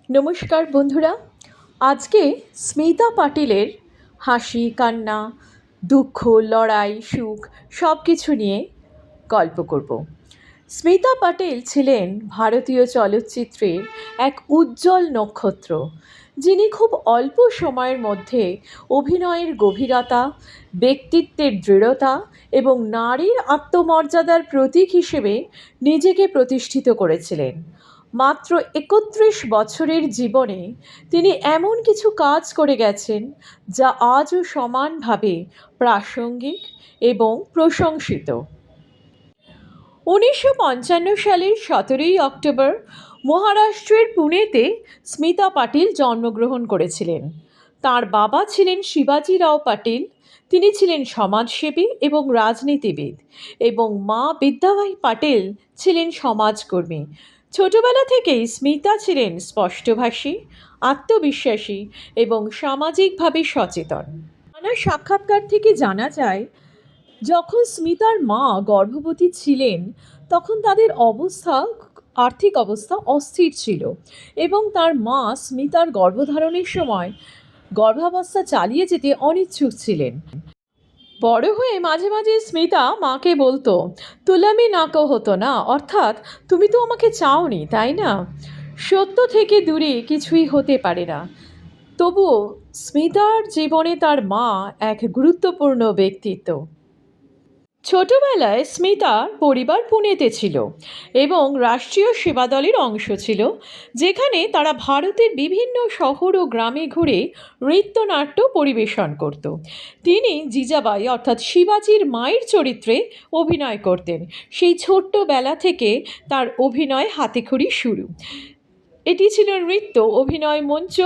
নমস্কার বন্ধুরা। আজকে স্মিতা পাটিলের হাসি কান্না, দুঃখ, লড়াই, সুখ সব কিছু নিয়ে গল্প করব। স্মিতা পাটিল ছিলেন ভারতীয় চলচ্চিত্রের এক উজ্জ্বল নক্ষত্র, যিনি খুব অল্প সময়ের মধ্যে অভিনয়ের গভীরতা, ব্যক্তিত্বের দৃঢ়তা এবং নারীর আত্মমর্যাদার প্রতীক হিসেবে নিজেকে প্রতিষ্ঠিত করেছিলেন। মাত্র ৩১ বছরের জীবনে তিনি এমন কিছু কাজ করে গেছেন যা আজও সমানভাবে প্রাসঙ্গিক এবং প্রশংসিত। ১৯৫৫ সালের ১৭ই অক্টোবর মহারাষ্ট্রের পুনেতে স্মিতা পাটিল জন্মগ্রহণ করেছিলেন। তার বাবা ছিলেন শিবাজি রাও পাটিল। তিনি ছিলেন সমাজসেবী এবং রাজনীতিবিদ, এবং মা বিদ্যাবাই পাটিল ছিলেন সমাজকর্মী। ছোটবেলা থেকেই স্মিতা ছিলেন স্পষ্টভাষী, আত্মবিশ্বাসী এবং সামাজিকভাবে সচেতন। নানা সাক্ষাৎকার থেকে জানা যায়, যখন স্মিতার মা গর্ভবতী ছিলেন তখন তাদের আর্থিক অবস্থা অস্থির ছিল, এবং তার মা স্মিতার গর্ভধারণের সময় গর্ভাবস্থা চালিয়ে যেতে অনিচ্ছুক ছিলেন। বড় হয়ে মাঝে মাঝে স্মিতা মাকে বলতো, তুলামি নাকো হতো না, অর্থাৎ তুমি তো আমাকে চাওনি, তাই না? সত্য থেকে দূরে কিছুই হতে পারে না। তবুও স্মিতার জীবনে তার মা এক গুরুত্বপূর্ণ ব্যক্তিত্ব। ছোটবেলায় স্মিতার পরিবার পুনেতে ছিল এবং রাষ্ট্রীয় সেবা দলের অংশ ছিল, যেখানে তারা ভারতের বিভিন্ন শহর ও গ্রামে ঘুরে নৃত্যনাট্য পরিবেশন করত। তিনি জিজাবাই অর্থাৎ শিবাজির মায়ের চরিত্রে অভিনয় করতেন। সেই ছোট্টবেলা থেকে তার অভিনয় হাতেখড়ি শুরু। এটি ছিল নৃত্য, অভিনয়, মঞ্চ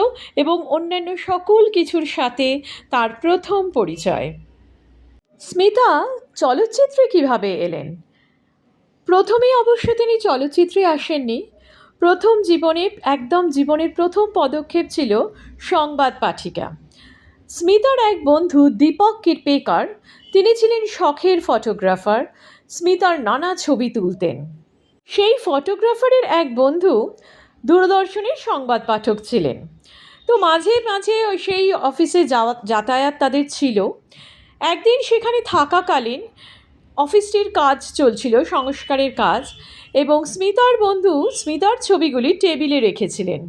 এবং অন্যান্য সকল কিছুর সাথে তার প্রথম পরিচয়। স্মিতা চলচ্চিত্রে কিভাবে এলেন? প্রথমেই অবশ্য তিনি চলচ্চিত্রে আসেননি। জীবনের প্রথম পদক্ষেপ ছিল সংবাদ পাঠিকা। স্মিতার এক বন্ধু দীপক কিরপেকার, তিনি ছিলেন শখের ফটোগ্রাফার। স্মিতার নানা ছবি তুলতেন। সেই ফটোগ্রাফারের এক বন্ধু দূরদর্শনের সংবাদ পাঠক ছিলেন। তো মাঝে মাঝে সেই অফিসে যাতায়াত তাদের ছিল। একদিন সেখানে থাকাকালীন অফিসটির কাজ চলছিল, সংস্কারের কাজ, এবং স্মিতার বন্ধু স্মিতার ছবিগুলি টেবিলে রেখেছিলেন।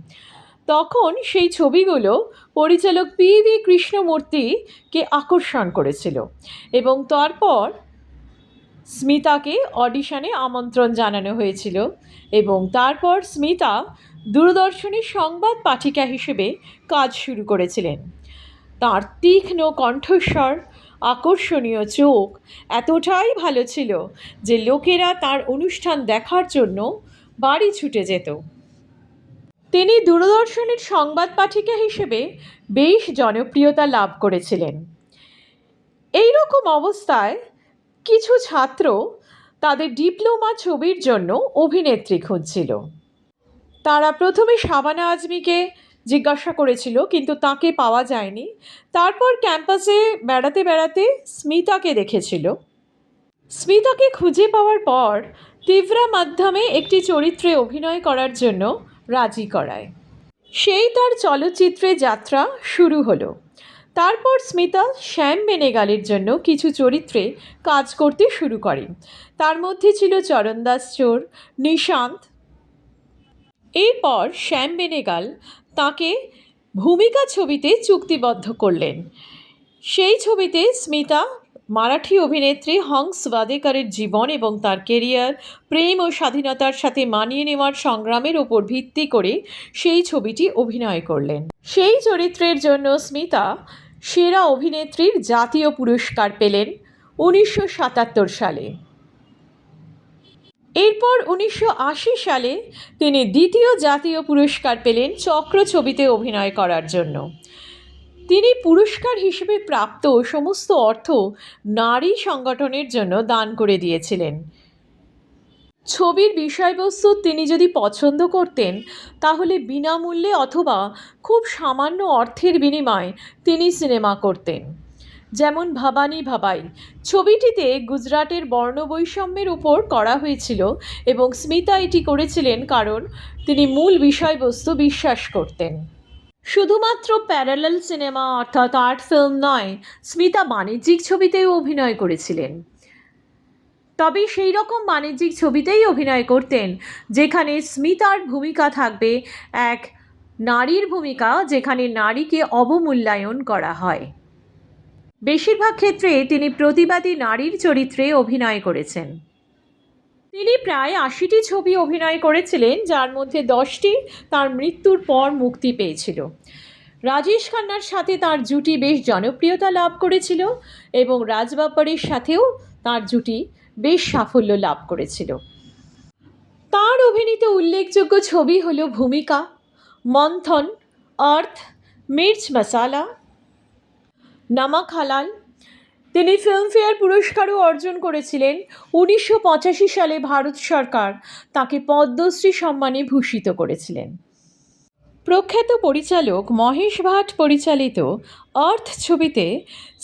তখন সেই ছবিগুলো পরিচালক পি.ভি. কৃষ্ণমূর্তিকে আকর্ষণ করেছিল, এবং তারপর স্মিতাকে অডিশনে আমন্ত্রণ জানানো হয়েছিল, এবং তারপর স্মিতা দূরদর্শনের সংবাদ পাঠিকা হিসেবে কাজ শুরু করেছিলেন। তার তীক্ষ্ণ কণ্ঠস্বর, আকর্ষণীয় চোখ এতটাই ভালো ছিল যে লোকেরা তার অনুষ্ঠান দেখার জন্য বাড়ি ছুটে যেত। তিনি দূরদর্শনের সংবাদ পাঠিকা হিসেবে বেশ জনপ্রিয়তা লাভ করেছিলেন। এই রকম অবস্থায় কিছু ছাত্র তাদের ডিপ্লোমা ছবির জন্য অভিনেত্রী খুঁজছিল। তারা প্রথমে শাবানা আজমিকে জিজ্ঞাসা করেছিল, কিন্তু তাকে পাওয়া যায়নি। তারপর ক্যাম্পাসে বেড়াতে বেড়াতে স্মিতাকে দেখেছিল। স্মিতাকে খুঁজে পাওয়ার পর তীব্রা মাধ্যমে একটি চরিত্রে অভিনয় করার জন্য রাজি করায়। সেই তার চলচ্চিত্রে যাত্রা শুরু হলো। তারপর স্মিতা শ্যাম বেনেগালের জন্য কিছু চরিত্রে কাজ করতে শুরু করেন। তার মধ্যে ছিল চরণদাস চোর, নিশান্ত। এরপর শ্যাম বেনেগাল তাকে ভূমিকা ছবিতে চুক্তিবদ্ধ করলেন। সেই ছবিতে স্মিতা মারাঠি অভিনেত্রী হংস ওয়াদেকারের জীবন এবং তার কেরিয়ার, প্রেম ও স্বাধীনতার সাথে মানিয়ে নেওয়ার সংগ্রামের ওপর ভিত্তি করে সেই ছবিটি অভিনয় করলেন। সেই চরিত্রের জন্য স্মিতা সেরা অভিনেত্রীর জাতীয় পুরস্কার পেলেন ১৯৭৭ সালে। এরপর ১৯৮০ সালে তিনি দ্বিতীয় জাতীয় পুরস্কার পেলেন চক্র ছবিতে অভিনয় করার জন্য। তিনি পুরস্কার হিসেবে প্রাপ্ত সমস্ত অর্থ নারী সংগঠনের জন্য দান করে দিয়েছিলেন। ছবির বিষয়বস্তু তিনি যদি পছন্দ করতেন তাহলে বিনামূল্যে অথবা খুব সামান্য অর্থের বিনিময়ে তিনি সিনেমা করতেন। যেমন ভবানী ভাবাই। ছবিটিতে গুজরাটের বর্ণবৈষম্যের উপর করা হয়েছিল এবং স্মিতা এটি করেছিলেন কারণ তিনি মূল বিষয়বস্তু বিশ্বাস করতেন। শুধুমাত্র প্যারালাল সিনেমা অর্থাৎ আর্ট ফিল্ম নয়, স্মিতা বাণিজ্যিক ছবিতেও অভিনয় করেছিলেন। তবে সেই রকম বাণিজ্যিক ছবিতেই অভিনয় করতেন যেখানে স্মিতার ভূমিকা থাকবে এক নারীর ভূমিকা, যেখানে নারীকে অবমূল্যায়ন করা হয়। বেশিরভাগ ক্ষেত্রে তিনি প্রতিবাদী নারীর চরিত্রে অভিনয় করেছেন। তিনি প্রায় ৮০টি ছবি অভিনয় করেছিলেন, যার মধ্যে 10টি তার মৃত্যুর পর মুক্তি পেয়েছিল। রাজেশ খান্নার সাথে তার জুটি বেশ জনপ্রিয়তা লাভ করেছিল এবং রাজ বাব্বারের সাথেও তার জুটি বেশ সাফল্য লাভ করেছিল। তার অভিনীত উল্লেখযোগ্য ছবি হল ভূমিকা, মন্থন, আর্থ, মির্চ মশালা, নমক হালাল। তিনি ফিল্মফেয়ার পুরস্কারও অর্জন করেছিলেন। 1985 সালে ভারত সরকার তাকে পদ্মশ্রী সম্মানে ভূষিত করেছিলেন। প্রখ্যাত পরিচালক মহেশ ভাট পরিচালিত আর্থ ছবিতে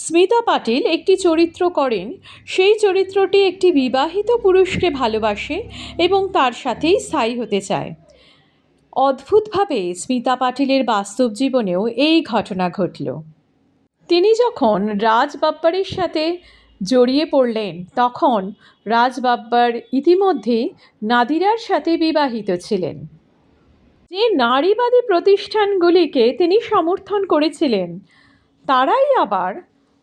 স্মিতা পাটিল একটি চরিত্র করেন। সেই চরিত্রটি একটি বিবাহিত পুরুষকে ভালোবাসে এবং তার সাথেই স্থায়ী হতে চায়। অদ্ভুতভাবে স্মিতা পাটিলের বাস্তব জীবনেও এই ঘটনা ঘটল। তিনি যখন রাজ বাব্বারের সাথে জড়িয়ে পড়লেন তখন রাজ বাব্বার ইতিমধ্যেই নাদিরার সাথে বিবাহিত ছিলেন। যে নারীবাদী প্রতিষ্ঠানগুলিকে তিনি সমর্থন করেছিলেন তারাই আবার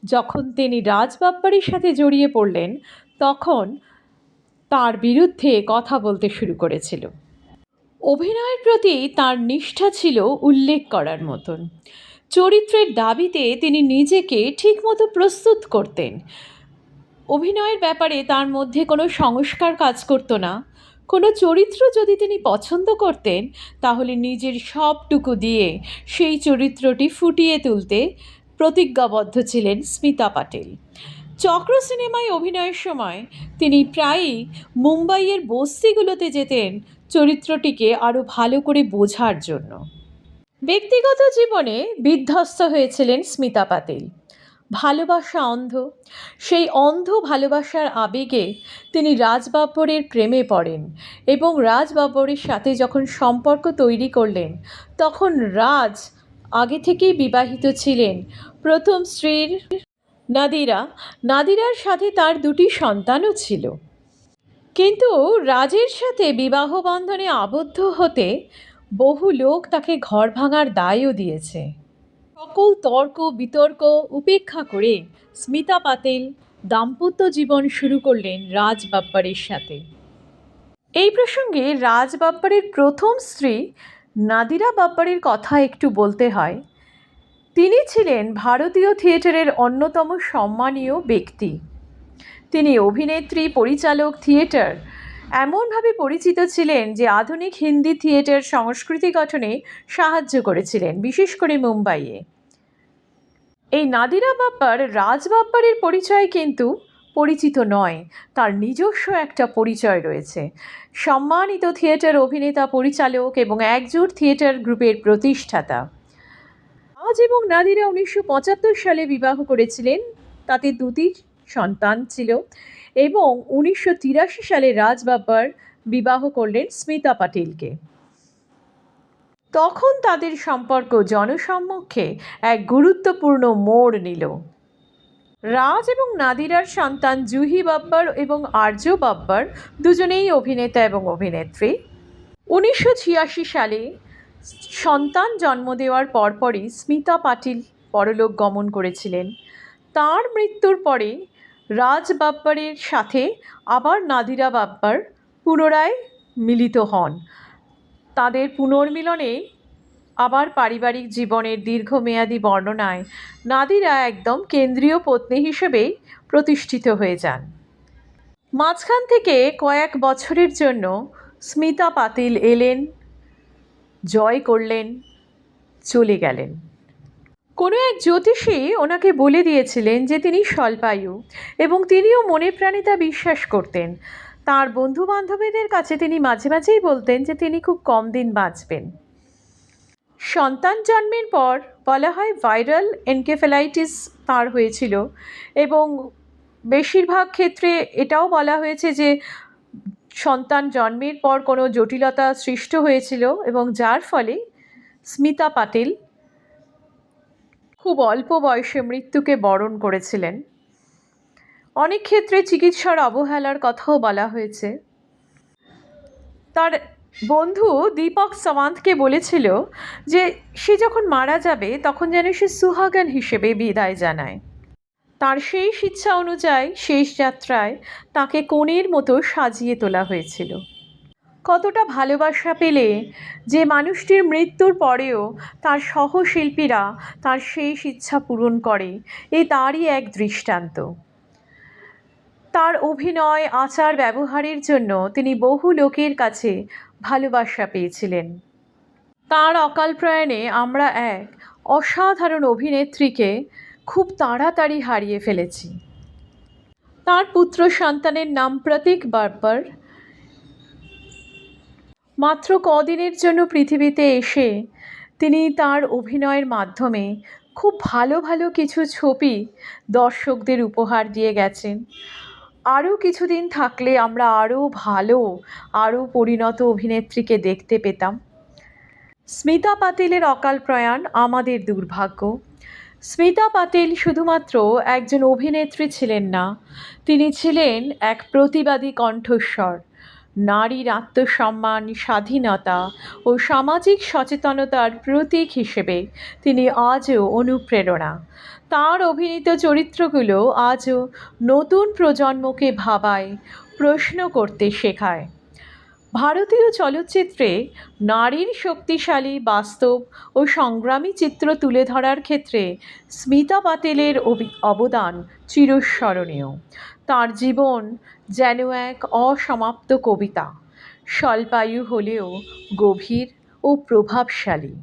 যখন তিনি রাজ বাব্বারের সাথে জড়িয়ে পড়লেন তখন তার বিরুদ্ধে কথা বলতে শুরু করেছিল। অভিনয়ের প্রতি তার নিষ্ঠা ছিল উল্লেখ করার মতন। চরিত্রের দাবিতে তিনি নিজেকে ঠিকমতো প্রস্তুত করতেন। অভিনয়ের ব্যাপারে তার মধ্যে কোনো সংস্কার কাজ করতো না। কোনো চরিত্র যদি তিনি পছন্দ করতেন তাহলে নিজের সবটুকু দিয়ে সেই চরিত্রটি ফুটিয়ে তুলতে প্রতিজ্ঞাবদ্ধ ছিলেন স্মিতা পাটিল। চক্র সিনেমায় অভিনয়ের সময় তিনি প্রায়ই মুম্বাইয়ের বস্তিগুলোতে যেতেন চরিত্রটিকে আরও ভালো করে বোঝার জন্য। ব্যক্তিগত জীবনে বিধ্বস্ত হয়েছিলেন স্মিতা পাটিল। ভালোবাসা অন্ধ, সেই অন্ধ ভালোবাসার আবেগে তিনি রাজ বাব্বরের প্রেমে পড়েন এবং রাজ বাব্বরের সাথে যখন সম্পর্ক তৈরি করলেন তখন রাজ আগে থেকেই বিবাহিত ছিলেন প্রথম স্ত্রীর নাদিরার সাথে তার 2টি সন্তানও ছিল। কিন্তু রাজের সাথে বিবাহ বন্ধনে আবদ্ধ হতে বহু লোক তাকে ঘর ভাঙার দায়ও দিয়েছে। সকল তর্ক বিতর্ক উপেক্ষা করে স্মিতা পাটিল দাম্পত্য জীবন শুরু করলেন রাজ বাব্বারের সাথে। এই প্রসঙ্গে রাজ বাব্বারের প্রথম স্ত্রী নাদিরা বাব্বারের কথা একটু বলতে হয়। তিনি ছিলেন ভারতীয় থিয়েটারের অন্যতম সম্মানীয় ব্যক্তি। তিনি অভিনেত্রী, পরিচালক, থিয়েটার এমনভাবে পরিচিত ছিলেন যে আধুনিক হিন্দি থিয়েটার সংস্কৃতি গঠনে সাহায্য করেছিলেন, বিশেষ করে মুম্বাইয়ে। এই নাদিরা বাব্বার রাজ বাব্বারের পরিচয় কিন্তু পরিচিত নয়, তার নিজস্ব একটা পরিচয় রয়েছে। সম্মানিত থিয়েটার অভিনেতা, পরিচালক এবং একজোট থিয়েটার গ্রুপের প্রতিষ্ঠাতা। রাজ এবং নাদিরা 1975 সালে বিবাহ করেছিলেন, তাতে 2টি সন্তান ছিল এবং 1983 সালে রাজ বাব্বার বিবাহ করলেন স্মিতা পাটিলকে। তখন তাদের সম্পর্ক জনসম্মুখে এক গুরুত্বপূর্ণ মোড় নিল। রাজ এবং নাদিরার সন্তান জুহি বাব্বার এবং আর্য বাব্বার দুজনেই অভিনেতা এবং অভিনেত্রী। 1986 সালে সন্তান জন্ম দেওয়ার পরপরই স্মিতা পাটিল পরলোক গমন করেছিলেন। তার মৃত্যুর পরে রাজ বাব্বারের সাথে আবার নাদিরা বাব্বার পুনরায় মিলিত হন। তাদের পুনর্মিলনে আবার পারিবারিক জীবনের দীর্ঘমেয়াদী বর্ণনায় নাদিরা একদম কেন্দ্রীয় পত্নী হিসেবেই প্রতিষ্ঠিত হয়ে যান। মাঝখান থেকে কয়েক বছরের জন্য স্মিতা পাটিল এলেন, জয় করলেন, চলে গেলেন। কোনো এক জ্যোতিষী ওনাকে বলে দিয়েছিলেন যে তিনি স্বল্পায়ু এবং তিনিও মনে প্রাণে তা বিশ্বাস করতেন। তাঁর বন্ধু বান্ধবীদের কাছে তিনি মাঝে মাঝেই বলতেন যে তিনি খুব কম দিন বাঁচবেন। সন্তান জন্মের পর বলা হয় ভাইরাল এনকেফেলাইটিস তার হয়েছিল এবং বেশিরভাগ ক্ষেত্রে এটাও বলা হয়েছে যে সন্তান জন্মের পর কোনো জটিলতা সৃষ্ট হয়েছিল এবং যার ফলে স্মিতা পাটিল খুব অল্প বয়সে মৃত্যুকে বরণ করেছিলেন। অনেক ক্ষেত্রে চিকিৎসার অবহেলার কথাও বলা হয়েছে। তার বন্ধু দীপক সাওয়ান্তকে বলেছিল যে সে যখন মারা যাবে তখন যেন সে সুহাগন হিসেবে বিদায় জানায়। তার শেষ ইচ্ছা অনুযায়ী শেষ যাত্রায় তাকে কনের মতো সাজিয়ে তোলা হয়েছিল। কতটা ভালোবাসা পেলে যে মানুষটির মৃত্যুর পরেও তার সহশিল্পীরা তার শেষ ইচ্ছা পূরণ করে, এই তারই এক দৃষ্টান্ত। তার অভিনয়, আচার ব্যবহারের জন্য তিনি বহু লোকের কাছে ভালোবাসা পেয়েছিলেন। তার অকাল প্রয়াণে আমরা এক অসাধারণ অভিনেত্রীকে খুব তাড়াতাড়ি হারিয়ে ফেলেছি। তার পুত্র সন্তানের নাম প্রতীক বার্বার। মাত্র কদিনের জন্য পৃথিবীতে এসে তিনি তার অভিনয়ের মাধ্যমে খুব ভালো ভালো কিছু ছবি দর্শকদের উপহার দিয়ে গেছেন। আরও কিছুদিন থাকলে আমরা আরও ভালো, আরও পরিণত অভিনেত্রীকে দেখতে পেতাম। স্মিতা পাতিলের অকাল প্রয়াণ আমাদের দুর্ভাগ্য। স্মিতা পাতিল শুধুমাত্র একজন অভিনেত্রী ছিলেন না, তিনি ছিলেন এক প্রতিবাদী কণ্ঠস্বর। নারীর আত্মসম্মান, স্বাধীনতা ও সামাজিক সচেতনতার প্রতীক হিসেবে তিনি আজও অনুপ্রেরণা। তার অভিনীত চরিত্রগুলো আজও নতুন প্রজন্মকে ভাবায়, প্রশ্ন করতে শেখায়। ভারতীয় চলচ্চিত্রে নারীর শক্তিশালী, বাস্তব ও সংগ্রামী চিত্র তুলে ধরার ক্ষেত্রে স্মিতা পাতিলের অবদান চিরস্মরণীয়। তার জীবন যেন এক অসমাপ্ত কবিতা, স্বল্পায়ু হলেও গভীর ও প্রভাবশালী।